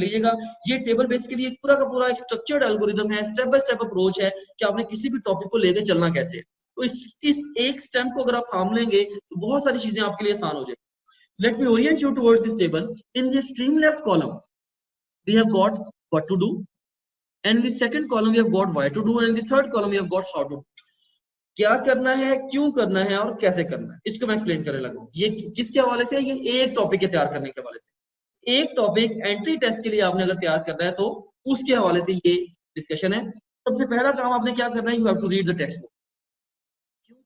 लीजिएगा। ये table basically पूरा का पूरा एक स्ट्रक्चर्ड एल्गोरिदम है, स्टेप बाय स्टेप अप्रोच है कि आपने किसी भी टॉपिक को लेकर चलना कैसे है। तो इस एक स्टेप को अगर आप थाम लेंगे तो बहुत सारी चीजें आपके लिए आसान हो जाएगी। Let me Orient you towards this table. In the extreme left column we have got what to do, and in the second column we have got why to do, and in the third column we have got how to do. क्या करना है, क्यों करना है और कैसे करना है, इसको मैं एक्सप्लेन करने लगा हूं। ये किसके हवाले से? ये एक टॉपिक के तैयार करने के हवाले से। एक टॉपिक एंट्री टेस्ट के लिए आपने अगर तैयार करना है तो उसके हवाले से ये डिस्कशन है। सबसे पहला काम आपने क्या करना है, you have to read the text book.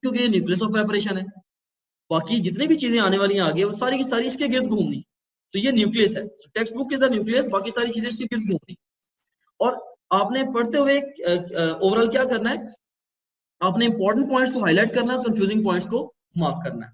क्योंकि ये न्यूक्लियस ऑफ प्रिपरेशन है, बाकी जितनी भी चीजें आने वाली हैं आगे वो सारी की सारी इसके गिर्द घूमनी। तो ये न्यूक्लियस है, text book is the nucleus, बाकी सारी चीजें इसके गिर्द घूमनी। और आपने पढ़ते हुए ओवरऑल क्या करना है, आपने इंपॉर्टेंट पॉइंट्स को हाईलाइट करना है, कंफ्यूजिंग पॉइंट्स को मार्क करना है।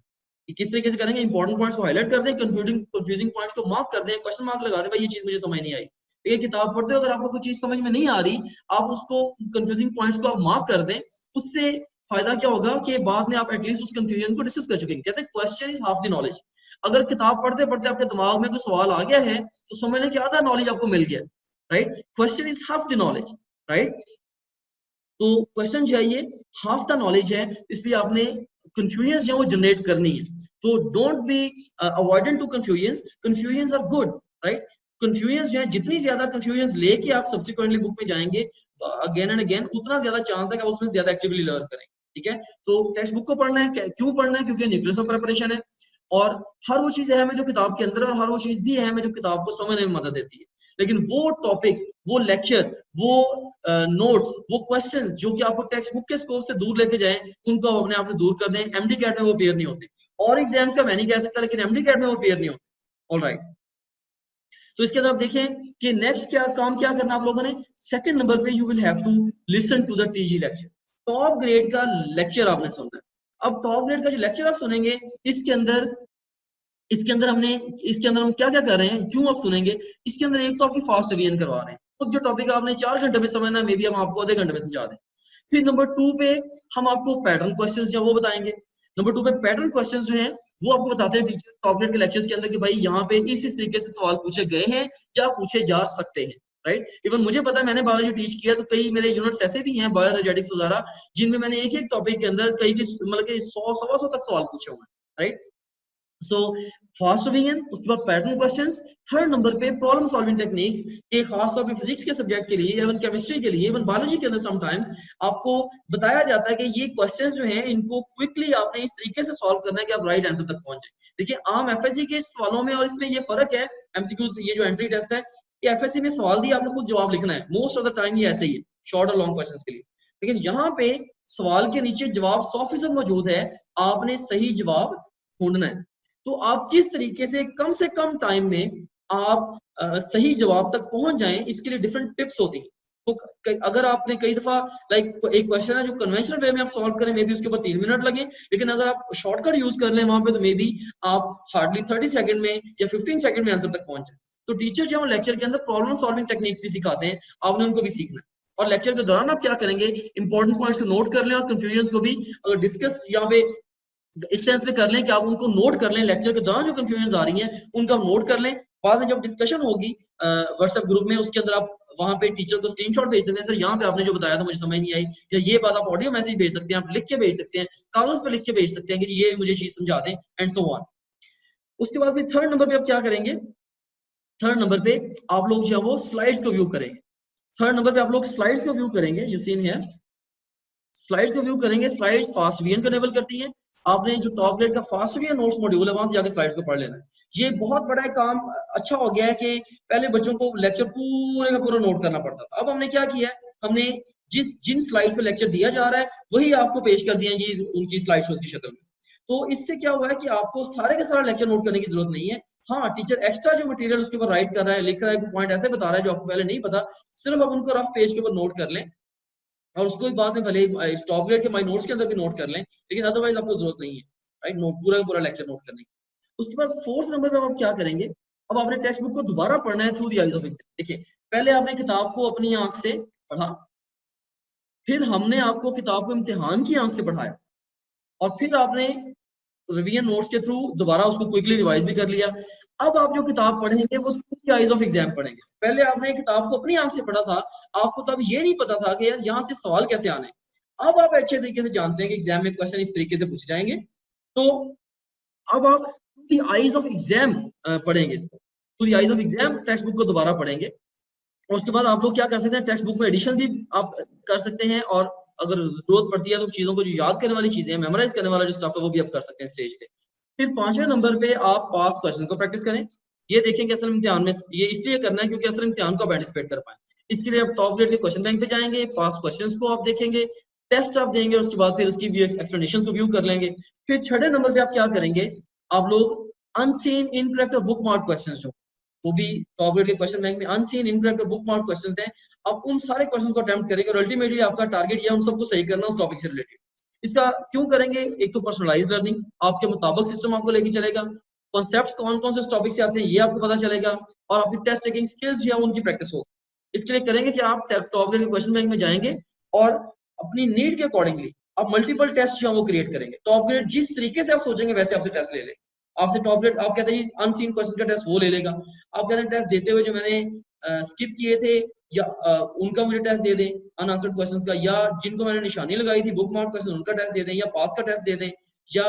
कि किस तरीके से करेंगे, इंपॉर्टेंट पॉइंट्स को हाईलाइट कर दें, कंफ्यूजिंग पॉइंट्स को मार्क कर दें, क्वेश्चन मार्क लगा दें, भाई ये चीज मुझे समझ नहीं आई। ये किताब पढ़ते हो अगर आपको कोई चीज समझ में नहीं आ रही, आप उसको कंफ्यूजिंग पॉइंट्स को आप मार्क कर दें। उससे फायदा क्या होगा कि बाद में आप एटलीस्ट उस कंफ्यूजन को डिस्कस कर चुके हैं। कहते हैं question is half the knowledge. अगर किताब पढ़ते पढ़ते आपके दिमाग में कोई सवाल आ गया है तो समझ लें कि आधा नॉलेज आपको मिल गया, right. Question is half the knowledge, right. तो क्वेश्चन जो है ये हाफ द नॉलेज है, इसलिए आपने कंफ्यूजन जो है वो जनरेट करनी है। तो don't be avoidant to confusion, confusion are good, right. Confusion जो है, जितनी ज्यादा कंफ्यूजन लेके आप सब्सिक्वेंटली बुक में जाएंगे अगेन एंड अगेन, उतना ज्यादा चांस है कि आप उसमें ज्यादा एक्टिवली लर्न करेंगे, ठीक है। तो टेक्स्ट बुक को पढ़ना है, क्यों पढ़ना है? क्योंकि न्यूक्लियस ऑफ प्रिपरेशन है, और हर वो चीज अहम है जो किताब के अंदर है, और हर वो चीज भी अहम है जो किताब को समझने में मदद देती है। लेकिन वो टॉपिक, वो लेक्चर, वो नोट्स, वो क्वेश्चंस जो कि आपको टेक्स्ट बुक के स्कोप से दूर लेके जाएं, उनको आप अपने आप से दूर कर दें। एमडी कैट में वो अपीयर नहीं होते, और एग्जाम्स का मैं नहीं कह सकता, लेकिन एमडी कैट में वो अपीयर नहीं होते। ऑलराइट, तो इसके अंदर आप देखें कि नेक्स्ट क्या काम क्या करना आप लोगों ने। सेकंड नंबर पे you will have to listen to the TG lecture. Top grade का लेक्चर आपने सुनना है। अब टॉप ग्रेड का जो लेक्चर आप सुनेंगे, इसके अंदर हम क्या क्या कर रहे हैं, क्यों आप सुनेंगे। इसके अंदर एक तो आपकी फास्ट रिवीजन करवा रहे हैं, खुद जो टॉपिक आपने 4 घंटे में समझना है, मे बी हम आपको आधे घंटे में समझा दें। फिर नंबर 2 पे हम आपको पैटर्न क्वेश्चंस जो वो बताएंगे। नंबर 2 पे पैटर्न क्वेश्चंस जो हैं वो आपको बताते हैं टीचर टॉप ग्रेड के लेक्चर्स के अंदर कि भाई यहाँ पे इस तरीके से सवाल पूछे गए हैं या पूछे जा सकते हैं, राइट। इवन मुझे पता है, मैंने बायोलॉजी टीच किया, तो कई मेरे यूनिट्स ऐसे भी हैं बायोलॉजिटिक्स वगैरह, जिनमें मैंने एक एक टॉपिक के अंदर कई मतलब कि 100-125 तक सवाल पूछे हुए हैं, राइट। सो फास्ट रिवीजन, उसके बाद पैटर्न क्वेश्चंस। थर्ड नंबर पे प्रॉब्लम सॉल्विंग टेक्निक्स, के खास तौर पे फिजिक्स के सब्जेक्ट के लिए, इवन केमिस्ट्री के लिए, इवन बायोलॉजी के अंदर समटाइम्स आपको बताया जाता है कि ये क्वेश्चंस जो हैं इनको क्विकली आपने इस तरीके से सॉल्व करना है कि आप राइट आंसर तक पहुंच जाए। देखिए आम एफएससी के सवालों में और इसमें ये फर्क है, एमसीक्यू ये जो एंट्री टेस्ट है, ये एफएससी में सवाल दिया आपने खुद जवाब लिखना है, मोस्ट ऑफ द टाइम ये ऐसे ही है शॉर्ट और लॉन्ग क्वेश्चंस के लिए। लेकिन यहाँ पे सवाल के नीचे जवाब 100% मौजूद है, आपने सही जवाब ढूंढना है। तो आप किस तरीके से कम टाइम में आप सही जवाब तक पहुंच जाएं, इसके लिए डिफरेंट टिप्स होती हैं। तो अगर आपने कई दफा लाइक एक क्वेश्चन है जो कन्वेंशनल वे में आप सॉल्व करें, मे बी उसके ऊपर 3 मिनट लगे, लेकिन अगर आप शॉर्टकट यूज कर लें वहां पे, तो मे बी आप हार्डली 30 सेकंड में या 15 सेकंड में आंसर तक पहुंच जाए। तो टीचर जो है लेक्चर के अंदर प्रॉब्लम सॉल्विंग टेक्निक्स भी सिखाते हैं, आपने उनको भी सीखना है। और लेक्चर के दौरान आप क्या करेंगे, इंपॉर्टेंट पॉइंट्स को नोट कर लें, और कंफ्यूजन को भी अगर डिस्कस यहाँ पे इस सेंस में कर लें कि आप उनको नोट कर लें, लेक्चर के दौरान जो कंफ्यूजन आ रही हैं उनका नोट कर लें। बाद में जब डिस्कशन होगी व्हाट्सएप ग्रुप में, उसके अंदर आप वहां पे टीचर को स्क्रीनशॉट भेज सकते हैं, सर यहाँ पे आपने जो बताया था मुझे समझ नहीं आई, या ये बात आप ऑडियो मैसेज भेज सकते हैं, आप लिख के भेज सकते हैं, कागज पर लिख के भेज सकते हैं कि ये मुझे चीज समझा दें, एंड सो ऑन। उसके बाद फिर थर्ड नंबर पे आप क्या करेंगे, थर्ड नंबर पे आप लोग जो है वो स्लाइड्स को व्यू करेंगे। थर्ड नंबर पे आप लोग स्लाइड्स को व्यू करेंगे, यू सीन हियर, स्लाइड्स को व्यू करेंगे। स्लाइड्स फास्ट रिवीजन को एनेबल करती है। आपने जो टॉप ग्रेड का फास्ट रिवीजन नोट्स मॉड्यूल है वहां से जाकर स्लाइड्स को पढ़ लेना है। ये बहुत बड़ा काम अच्छा हो गया है कि पहले बच्चों को लेक्चर पूरे का पूरा नोट करना पड़ता था। अब हमने क्या किया है, हमने जिन स्लाइड्स पे लेक्चर दिया जा रहा है वही आपको पेश कर दिया जी उनकी स्लाइड शोज की शक्ल में। तो इससे क्या हुआ है कि आपको सारे के सारा लेक्चर नोट करने की जरूरत नहीं है। हाँ, टीचर एक्स्ट्रा जो मटेरियल उसके ऊपर राइट कर रहा है, लिख रहा है, पॉइंट ऐसे बता रहा है जो आपको पहले नहीं पता, सिर्फ आप उनको रफ पेज के ऊपर नोट कर लें, और उसको भी बाद में भले स्टॉप ग्रेड के माई नोट्स के अंदर भी नोट कर लें, लेकिन अदरवाइज आपको जरूरत नहीं है, राइट, नोट पूरा का पूरा लेक्चर नोट करने की। उसके बाद फोर्थ नंबर पे आप क्या करेंगे, अब आपने टेक्स्ट बुक को दोबारा पढ़ना है through the eyes of exam. देखिए पहले आपने किताब को अपनी आंख से पढ़ा, फिर हमने आपको किताब को इम्तिहान की आंख से पढ़ाया, और फिर आपने रिवीजन नोट्स के थ्रू दोबारा उसको क्विकली रिवाइज भी कर लिया। अब आप जो किताब पढ़ेंगे वो थ्रू आइज ऑफ एग्जाम पढ़ेंगे। पहले आपने किताब को अपनी आंख से पढ़ा था, आपको तब ये नहीं पता था कि यार यहाँ से सवाल कैसे आने। अब आप अच्छे तरीके से जानते हैं कि एग्जाम में क्वेश्चन इस तरीके से पूछे जाएंगे, तो अब आप द आइज ऑफ एग्जाम पढ़ेंगे इसको। To the eyes of exam text book को दोबारा पढ़ेंगे। और उसके बाद आप लोग क्या कर सकते हैं, टेक्स्ट बुक में एडिशन भी आप कर सकते हैं, और अगर जरूरत पड़ती है तो चीजों को जो याद करने वाली चीजें हैं, मेमोराइज करने वाला जो स्टफ है वो भी आप कर सकते हैं स्टेज पे। फिर 5वें नंबर पे आप पास क्वेश्चन को प्रैक्टिस करें। ये देखें कि असल इम्तिहान में ये इसलिए करना है क्योंकि असल इम्तिहान को पार्टिसिपेट कर पाए। इसके लिए आप टॉप ग्रेड के क्वेश्चन बैंक पे जाएंगे, पास क्वेश्चंस को आप देखेंगे, टेस्ट आप देंगे, उसके बाद फिर उसकी भी एक्सप्लेनेशन को व्यू कर लेंगे। फिर 6वें नंबर पे आप क्या करेंगे, आप लोग अनसीन इनकरेक्ट और बुक मार्क क्वेश्चन जो वो भी टॉप ग्रेड के क्वेश्चन बैंक में अनसीन इनकरेक्ट और बुक मार्क क्वेश्चंस हैं, आप उन सारे क्वेश्चन को अटेम्प्ट करेंगे और अल्टीमेटली आपका टारगेट ये है उन सबको सही करना उस टॉपिक से रिलेटेड। इसका क्यों करेंगे, एक तो पर्सनलाइज लर्निंग, आपके मुताबिक सिस्टम आपको लेके चलेगा, कॉन्सेप्ट्स कौन कौन से टॉपिक से आते हैं ये आपको पता चलेगा, और आपकी टेस्ट टेकिंग स्किल्स जो है उनकी प्रैक्टिस होगी। इसके लिए करेंगे कि आप टॉप ग्रेड के क्वेश्चन बैंक में जाएंगे और अपनी नीड के अकॉर्डिंगली आप मल्टीपल टेस्ट जो है वो क्रिएट करेंगे। टॉप ग्रेड जिस तरीके से आप सोचेंगे वैसे आपसे टेस्ट ले लेगा। आपसे टॉप ग्रेड आप कहते हैं अनसीन क्वेश्चन का टेस्ट वो ले लेगा, आप कहते हैं टेस्ट देते हुए जो मैंने स्किप किए थे या उनका मुझे टेस्ट दे दें अनआंसर्ड क्वेश्चंस का, या जिनको मैंने निशानी लगाई थी बुक मार्क क्वेश्चन उनका टेस्ट दे दें, या पास का टेस्ट दे दें, या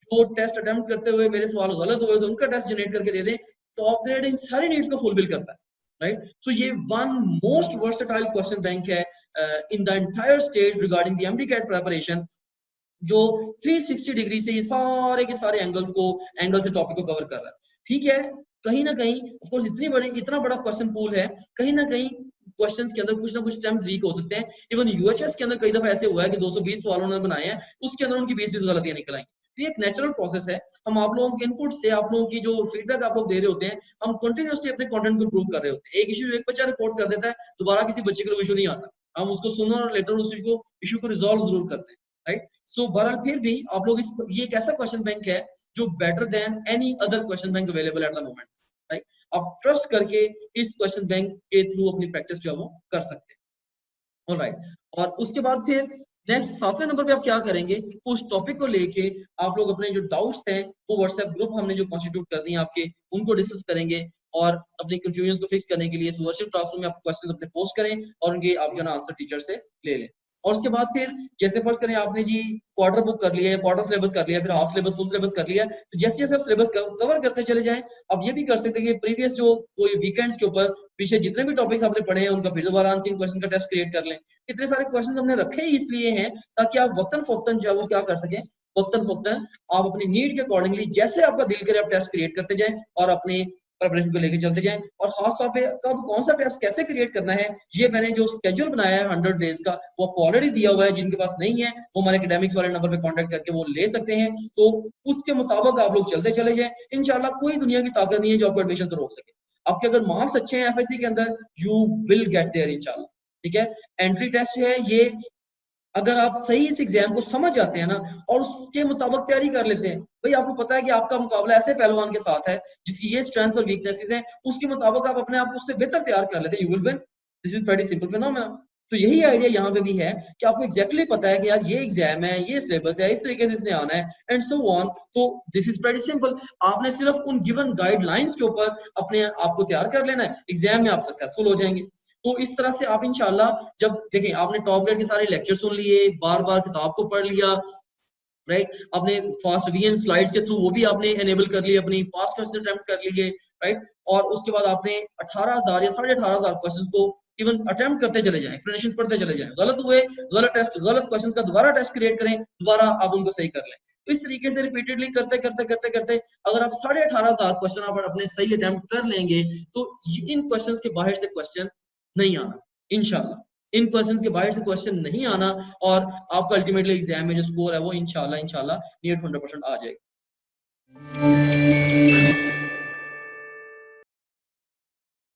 जो टेस्ट अटेम्प्ट करते हुए मेरे सवाल गलत हुए तो उनका टेस्ट जनरेट करके दे दें। टॉप ग्रेड इन सारी नीड्स को फुलफिल करता है, राइट। सो ये one most versatile question bank है in the entire state regarding the MDCAT preparation, जो 360 डिग्री से ये सारे के सारे एंगल से टॉपिक को कवर कर रहा है। ठीक है, कहीं ना कहीं ऑफ कोर्स इतना बड़ा क्वेश्चन पूल है, कहीं ना कहीं क्वेश्चंस के अंदर कुछ ना कुछ स्टेम्स वीक हो सकते हैं। इवन यूएचएस के अंदर कई दफा ऐसे हुआ है कि 220 सवालों ने बनाए हैं, उसके अंदर उनकी 20 गलतियां निकल आई। तो ये एक नेचुरल प्रोसेस है। हम आप लोगों के इनपुट से, आप लोगों की जो फीडबैक आप लोग दे रहे होते हैं, हम कंटिन्यूअसली अपने कंटेंट को इंप्रूव कर रहे होते हैं। एक इशू एक बच्चा रिपोर्ट कर देता है, दोबारा किसी बच्चे के लिए इशू नहीं आता, हम उसको सुनर और लेटर उस इशू को रिजॉल्व जरूर करते हैं, राइट। सो बहरहाल फिर भी आप लोग ये एक ऐसा क्वेश्चन बैंक है जो better than any other question bank available at the moment, right. आप ट्रस्ट करके इस क्वेश्चन बैंक के थ्रू अपनी प्रैक्टिस जो है वो कर सकते हैं, ऑलराइट। और उसके बाद फिर नेक्स्ट 7वें नंबर पे आप क्या करेंगे, उस टॉपिक को लेके आप लोग अपने जो डाउट्स हैं वो व्हाट्सएप ग्रुप हमने जो कॉन्स्टिट्यूट कर दिए आपके, उनको डिस्कस करेंगे और अपनी कंफ्यूजन को फिक्स करने के लिए वर्चुअल क्लासरूम में आप क्वेश्चंस अपने पोस्ट करें और उनके आप जो ना आंसर टीचर से ले लें। और उसके बाद फिर जैसे फर्स्ट करें आपने जी क्वार्टर बुक कर लिया है, क्वार्टर सिलेबस कर लिया, फिर हाफ सिलेबस फुल सिलेबस कर लिया, तो जैसे जैसे आप सिलेबस कवर करते चले जाएं, आप ये भी कर सकते हैं कि प्रीवियस जो कोई वीकेंड्स के ऊपर पीछे जितने भी टॉपिक्स आपने पढ़े हैं उनका फिर दोबारा आंसरिंग क्वेश्चन का टेस्ट क्रिएट कर लें। इतने सारे क्वेश्चन हमने रखे ही इसलिए हैं ताकि आप वक्तन फौक्तन जो है वो क्या कर सकें, वक्तन फौक्तन आप अपनी नीड के अकॉर्डिंगली जैसे आपका दिल करे आप टेस्ट क्रिएट करते जाएं और अपने प्रिपरेशन को लेके चलते जाएं। और खास तौर पे कब कौन सा टेस्ट कैसे क्रिएट करना है, ये मैंने जो स्केड्यूल बनाया है 100 डेज का वो आपको ऑलरेडी दिया हुआ है। जिनके पास नहीं है वो हमारे एकेडमिक्स वाले नंबर पे कांटेक्ट करके वो ले सकते हैं। तो उसके मुताबिक आप लोग चलते चले जाएं, इंशाल्लाह कोई दुनिया की ताकत नहीं है जो आपको एडमिशन से रोक सके। आपके अगर मार्क्स अच्छे हैं एफएससी के अंदर, यू विल गेट देयर इंशाल्लाह, ठीक है। एंट्री टेस्ट है ये, अगर आप सही इस एग्जाम को समझ जाते हैं ना और उसके मुताबिक तैयारी कर लेते हैं, भाई आपको पता है कि आपका मुकाबला ऐसे पहलवान के साथ है जिसकी ये स्ट्रेंथ्स और वीकनेसेस हैं, उसके मुताबिक आप अपने आप को उससे बेहतर तैयार कर लेते हैं, you will win. This is very simple phenomena. तो यही आइडिया यहाँ पे भी है कि आपको एग्जैक्टली पता है कि यार ये एग्जाम है, ये सिलेबस है, इस तरीके से इसने आना है एंड सो ऑन। तो दिस इज वेरी सिंपल, आपने सिर्फ उन गिवन गाइडलाइंस के ऊपर अपने आप को तैयार कर लेना है, एग्जाम में आप सक्सेसफुल हो जाएंगे। तो इस तरह से आप इंशाल्लाह, जब देखें आपने टॉप ग्रेड के सारे लेक्चर सुन लिए, बार बार किताब को पढ़ लिया, राइट, आपने फास्ट रिवीजन स्लाइड्स के थ्रू वो भी आपने एनेबल कर लिए, अपनी पास्ट क्वेश्चन अटेम्प्ट कर लिए, राइट। और उसके बाद आपने 18,000 या 18,500 क्वेश्चंस को इवन अटेम्प्ट करते चले जाएं, एक्सप्लेनेशंस पढ़ते चले जाएं, गलत हुए गलत टेस्ट, गलत क्वेश्चंस का दोबारा टेस्ट क्रिएट करें, दोबारा आप उनको सही कर लें। तो इस तरीके से रिपीटेडली करते करते करते करते अगर आप 18,500 क्वेश्चन आप अपने सही अटेम्प्ट कर लेंगे तो इन क्वेश्चंस के बाहर से क्वेश्चन नहीं आना इंशाल्लाह, इन क्वेश्चंस के बाहर से क्वेश्चन नहीं आना और आपका अल्टीमेटली एग्जाम में जो स्कोर है वो इंशाल्लाह नियर 100% आ जाएगा।